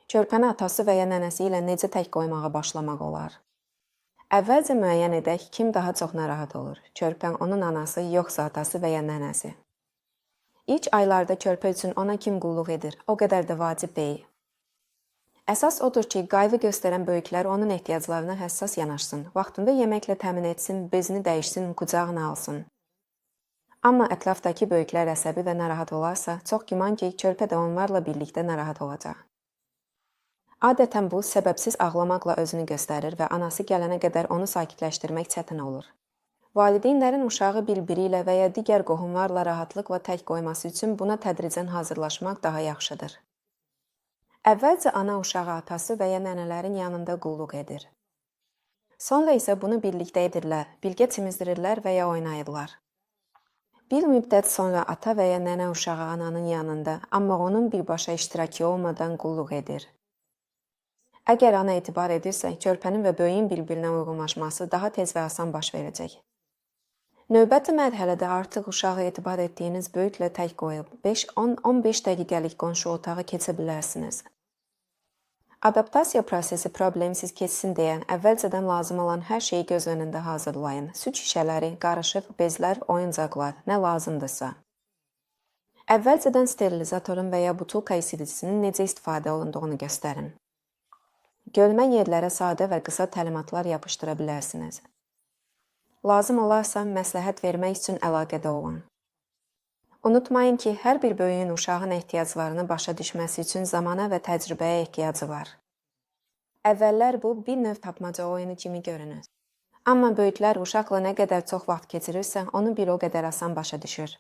Körpəni atası və ya nənəsi ilə necə tək qoymağa başlamaq olar? Əvvəlcə müəyyən edək, kim daha çox narahat olur. Körpən, onun anası, yoxsa atası və ya nənəsi. İlk aylarda körpə üçün ona kim qulluq edir, o qədər də vacib deyil. Əsas odur ki, qayğı göstərən böyüklər onun ehtiyaclarına həssas yanaşsın, vaxtında yeməklə təmin etsin, bezini dəyişsin, qucağına alsın. Amma ətrafdakı böyüklər əsəbi və narahat olarsa, çox güman ki, körpə də onlarla birlikdə narahat olacaq. Adətən bu, səbəbsiz ağlamaqla özünü göstərir və anası gələnə qədər onu sakitləşdirmək çətin olur. Valideynlərin uşağı bir-biri ilə və ya digər qohumlarla rahatlıqla tək qoyması üçün buna tədricən hazırlaşmaq daha yaxşıdır. Əvvəlcə ana uşağı atası və ya nənələrin yanında qulluq edir. Sonra isə bunu birlikdə edirlər, birgə çimizdirirlər və ya oynayırlar. Bir müddət sonra ata və ya nənə uşağı ananın yanında, amma onun birbaşa iştirakı olmadan qulluq edir. Əgər ana etibar edirsə, körpənin və böyüyün bir-birinə uyğunlaşması daha tez və asan baş verəcək. Növbəti mərhələdə artıq uşağı etibar etdiyiniz böyüklə tək qoyub 5-10-15 dəqiqəlik qonşu otağa keçə bilərsiniz. Adaptasiya prosesi problemsiz keçsin deyə əvvəlcədən lazım olan hər şeyi göz önündə hazırlayın. Süd şişələri, qarışıq, bezlər, oyuncaqlar, nə lazımdırsa. Əvvəlcədən sterilizatorun və ya butulka isidicisinin necə istifadə olunduğunu göstərin. Gölmə yerlərə sadə və qısa təlimatlar yapışdıra bilərsiniz. Lazım olarsa, məsləhət vermək üçün əlaqədə olun. Unutmayın ki, hər bir böyüyün uşağın ehtiyaclarını başa düşməsi üçün zamana və təcrübəyə ehtiyacı var. Əvvəllər bu, bir növ tapmaca oyunu kimi görünür. Amma böyüklər uşaqla nə qədər çox vaxt keçirirsə, onu bir o qədər asan başa düşür.